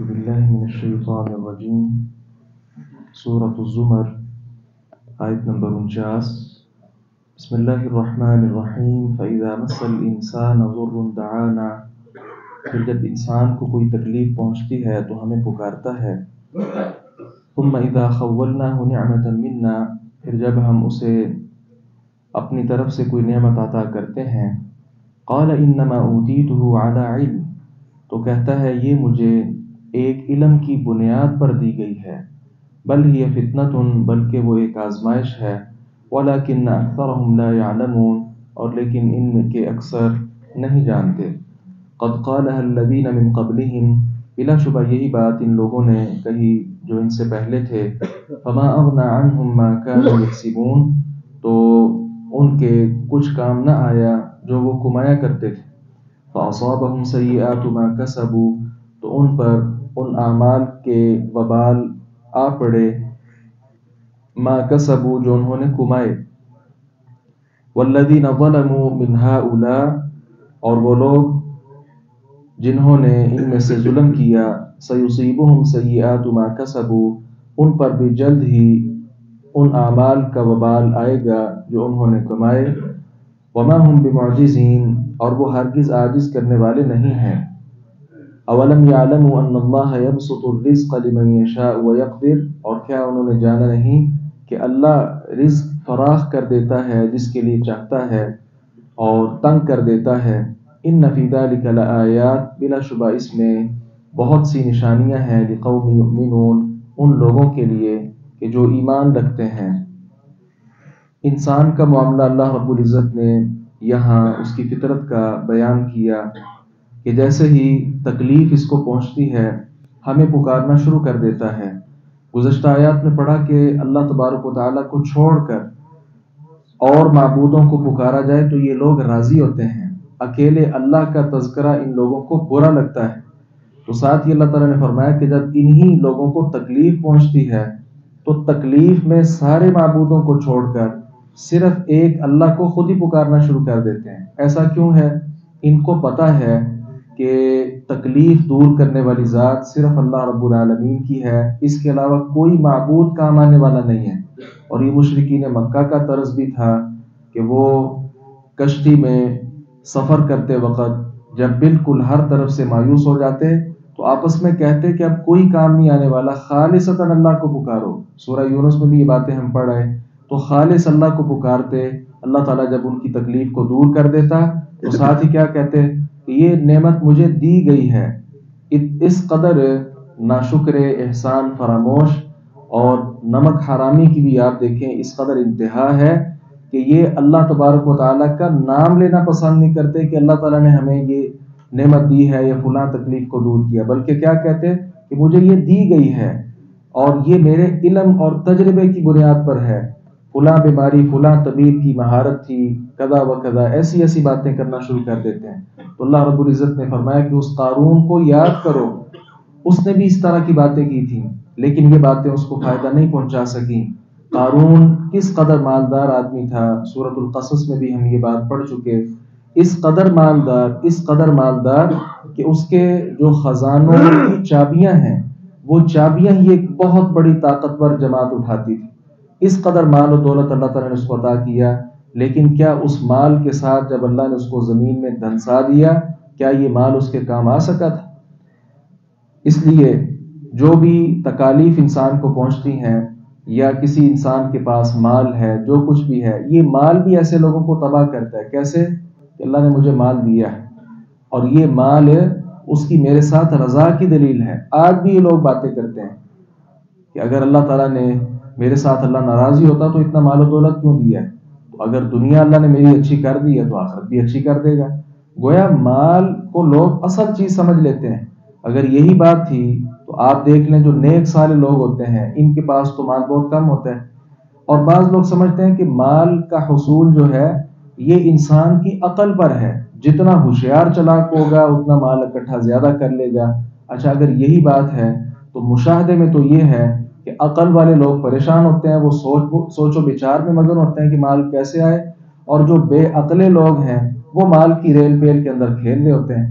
أعوذ بالله من الشيطان الرجيم سورة الزمر آیت نمبر 49 بسم الله الرحمن الرحیم فإذا مس الإنسان ضر دعانا، پھر جب انسان کو کوئی تکلیف پہنچتی ہے تو ہمیں پکارتا ہے. ثم إذا خولناه نعمة منا، پھر جب ہم اسے اپنی طرف سے کوئی نعمت عطا کرتے ہیں. قال إنما أوتيته على علم، تو کہتا ہے یہ مجھے ایک علم کی بنیاد پر دی گئی ہے. بل ہی فتنۃ، بلکہ وہ ایک آزمائش ہے. ولکن اکثرهم لا يعلمون، اور لیکن ان میں کے اکثر نہیں جانتے. قد قالها الذين من قبلهم، بلا شبہ یہی بات ان لوگوں نے کہی جو ان سے پہلے تھے. فما اغنى عنهم ما كانوا يكسبون، تو ان کے کچھ کام نہ آیا جو وہ کمایا کرتے تھے. فاصابهم سیئات ما کسبوا، تو ان پر ان اعمال کے وبال آ پڑے. ما کسبوا، جو انہوں نے کمائے. والذین ظلموا من هؤلاء، اور وہ لوگ جنہوں نے ان میں سے ظلم کیا. سیصیبهم سیئات ما کسبوا، ان پر بھی جلد ہی ان اعمال کا وبال آئے گا جو انہوں نے کمائے. وما هم بمعجزین، اور وہ ہرگز عاجز کرنے والے نہیں ہیں. اولم یعلموا ان اللہ یبسط الرزق لمن یشاء ویقدر، اور کیا انہوں نے جانا نہیں کہ اللہ رزق فراخ کر دیتا ہے جس کے لیے چاہتا ہے اور تنگ کر دیتا ہے. ان فی ذلک لآیات، بلا شبہ اس میں بہت سی نشانیاں ہیں. لقوم یؤمنون، ان لوگوں کے لیے کہ جو ایمان رکھتے ہیں. انسان کا معاملہ اللہ رب العزت نے یہاں اس کی فطرت کا بیان کیا کہ جیسے ہی تکلیف اس کو پہنچتی ہے ہمیں پکارنا شروع کر دیتا ہے. گزشتہ آیات میں پڑھا کہ اللہ تبارک و تعالیٰ کو چھوڑ کر اور معبودوں کو پکارا جائے تو یہ لوگ راضی ہوتے ہیں. اکیلے اللہ کا تذکرہ ان لوگوں کو برا لگتا ہے. تو ساتھ ہی اللہ تعالیٰ نے فرمایا کہ جب انہی لوگوں کو تکلیف پہنچتی ہے تو تکلیف میں سارے معبودوں کو چھوڑ کر صرف ایک اللہ کو خود ہی پکارنا شروع کر دیتے ہیں. ایسا کیوں ہے؟ ان کو پتہ ہے کہ تکلیف دور کرنے والی ذات صرف اللہ رب العالمین کی ہے، اس کے علاوہ کوئی معبود کام آنے والا نہیں ہے. اور یہ مشرکین مکہ کا طرز بھی تھا کہ وہ کشتی میں سفر کرتے وقت جب بالکل ہر طرف سے مایوس ہو جاتے تو آپس میں کہتے کہ اب کوئی کام نہیں آنے والا، خالصتاً اللہ کو پکارو. سورہ یونس میں بھی یہ باتیں ہم پڑھ رہے ہیں. تو خالص اللہ کو پکارتے. اللہ تعالیٰ جب ان کی تکلیف کو دور کر دیتا تو ساتھ ہی کیا کہتے کہ یہ نعمت مجھے دی گئی ہے. اس قدر ناشکر، احسان فراموش اور نمک حرامی کی بھی آپ دیکھیں اس قدر انتہا ہے کہ یہ اللہ تبارک و تعالیٰ کا نام لینا پسند نہیں کرتے کہ اللہ تعالیٰ نے ہمیں یہ نعمت دی ہے یا فلاں تکلیف کو دور کیا، بلکہ کیا کہتے کہ مجھے یہ دی گئی ہے اور یہ میرے علم اور تجربے کی بنیاد پر ہے. فلاں بیماری فلاں طبیب کی مہارت تھی، کذا و کذا، ایسی ایسی باتیں کرنا شروع کر دیتے ہیں. تو اللہ رب العزت نے فرمایا کہ اس قارون کو یاد کرو، اس نے بھی اس طرح کی باتیں کی تھیں لیکن یہ باتیں اس کو فائدہ نہیں پہنچا سکیں. قارون کس قدر مالدار آدمی تھا، سورۃ القصص میں بھی ہم یہ بات پڑھ چکے. اس قدر مالدار کہ اس کے جو خزانوں کی چابیاں ہیں وہ چابیاں ہی ایک بہت بڑی طاقتور جماعت اٹھاتی تھی. اس قدر مال و دولت اللہ تعالیٰ نے اس کو عطا کیا، لیکن کیا اس مال کے ساتھ جب اللہ نے اس کو زمین میں دھنسا دیا کیا یہ مال اس کے کام آ سکا تھا؟ اس لیے جو بھی تکالیف انسان کو پہنچتی ہیں یا کسی انسان کے پاس مال ہے، جو کچھ بھی ہے، یہ مال بھی ایسے لوگوں کو تباہ کرتا ہے. کیسے؟ کہ اللہ نے مجھے مال دیا ہے اور یہ مال اس کی میرے ساتھ رضا کی دلیل ہے. آج بھی یہ لوگ باتیں کرتے ہیں کہ اگر اللہ تعالیٰ نے میرے ساتھ اللہ ناراضی ہوتا تو اتنا مال و دولت کیوں دیا ہے؟ تو اگر دنیا اللہ نے میری اچھی کر دی ہے تو آخرت بھی اچھی کر دے گا. گویا مال کو لوگ اصل چیز سمجھ لیتے ہیں. اگر یہی بات تھی تو آپ دیکھ لیں جو نیک صالح لوگ ہوتے ہیں ان کے پاس تو مال بہت کم ہوتا ہے. اور بعض لوگ سمجھتے ہیں کہ مال کا حصول جو ہے یہ انسان کی عقل پر ہے، جتنا ہوشیار چلاک ہوگا اتنا مال اکٹھا زیادہ کر لے گا. اچھا اگر یہی بات ہے تو مشاہدے میں تو یہ ہے کہ عقل والے لوگ پریشان ہوتے ہیں، وہ سوچ و بچار میں مگن ہوتے ہیں کہ مال کیسے آئے، اور جو بے عقلے لوگ ہیں وہ مال کی ریل پیل کے اندر کھیل رہے ہوتے ہیں.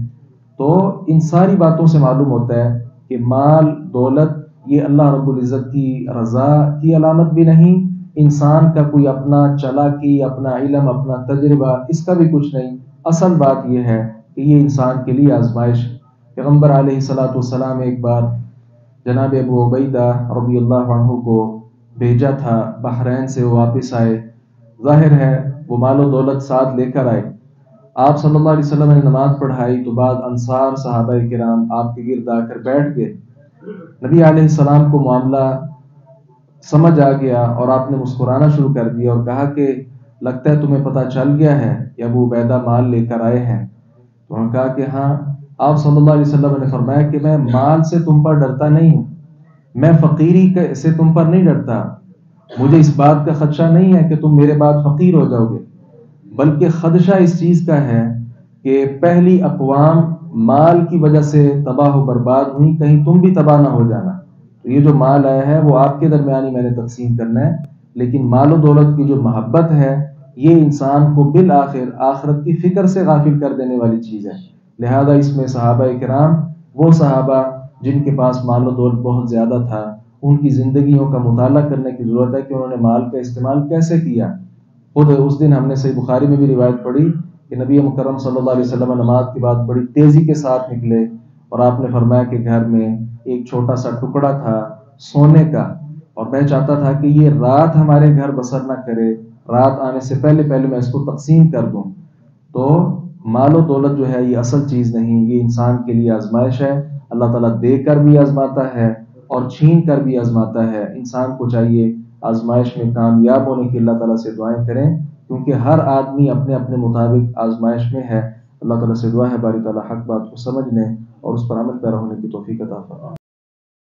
تو ان ساری باتوں سے معلوم ہوتا ہے کہ مال دولت یہ اللہ رب العزت کی رضا کی علامت بھی نہیں، انسان کا کوئی اپنا چالاکی، اپنا علم، اپنا تجربہ، اس کا بھی کچھ نہیں۔ اصل بات یہ ہے کہ یہ انسان کے لیے آزمائش ہے۔ پیغمبر علیہ الصلاۃ والسلام ایک بار جناب ابو عبیدہ رضی اللہ عنہ کو بھیجا تھا، بحرین سے وہ واپس آئے، ظاہر ہے وہ مال و دولت ساتھ لے کر آئے۔ آپ صلی اللہ علیہ وسلم نے نماز پڑھائی تو بعد انصار صحابہ کرام آپ کے گرد آ کر بیٹھ گئے۔ نبی علیہ السلام کو معاملہ سمجھ آ گیا اور آپ نے مسکرانا شروع کر دیا اور کہا کہ لگتا ہے تمہیں پتہ چل گیا ہے کہ ابو عبیدہ مال لے کر آئے ہیں۔ تو انہوں نے کہا کہ ہاں۔ آپ صلی اللہ علیہ وسلم نے فرمایا کہ میں مال سے تم پر ڈرتا نہیں ہوں، میں فقیری سے تم پر نہیں ڈرتا، مجھے اس بات کا خدشہ نہیں ہے کہ تم میرے بعد فقیر ہو جاؤ گے، بلکہ خدشہ اس چیز کا ہے کہ پہلی اقوام مال کی وجہ سے تباہ و برباد ہوئی، کہیں تم بھی تباہ نہ ہو جانا۔ تو یہ جو مال آیا ہے وہ آپ کے درمیان ہی میں نے تقسیم کرنا ہے، لیکن مال و دولت کی جو محبت ہے یہ انسان کو بالآخر آخرت کی فکر سے غافل کر دینے والی چیز ہے۔ لہذا اس میں صحابہ کرام، وہ صحابہ جن کے پاس مال و دولت بہت زیادہ تھا، ان کی زندگیوں کا مطالعہ کرنے کی ضرورت ہے کہ انہوں نے مال کا استعمال کیسے کیا۔ خود اس دن ہم نے صحیح بخاری میں بھی روایت پڑھی کہ نبی مکرم صلی اللہ علیہ وسلم نماز کے بعد بڑی تیزی کے ساتھ نکلے اور آپ نے فرمایا کہ گھر میں ایک چھوٹا سا ٹکڑا تھا سونے کا، اور میں چاہتا تھا کہ یہ رات ہمارے گھر بسر نہ کرے، رات آنے سے پہلے پہلے میں اس کو تقسیم کر دوں۔ تو مال و دولت جو ہے یہ اصل چیز نہیں، یہ انسان کے لیے آزمائش ہے۔ اللہ تعالیٰ دے کر بھی آزماتا ہے اور چھین کر بھی آزماتا ہے۔ انسان کو چاہیے آزمائش میں کامیاب ہونے کی اللہ تعالیٰ سے دعائیں کریں، کیونکہ ہر آدمی اپنے اپنے مطابق آزمائش میں ہے۔ اللہ تعالیٰ سے دعا ہے باری تعالیٰ حق بات کو سمجھنے اور اس پر عمل پیرا ہونے کی توفیق عطا فرمائے۔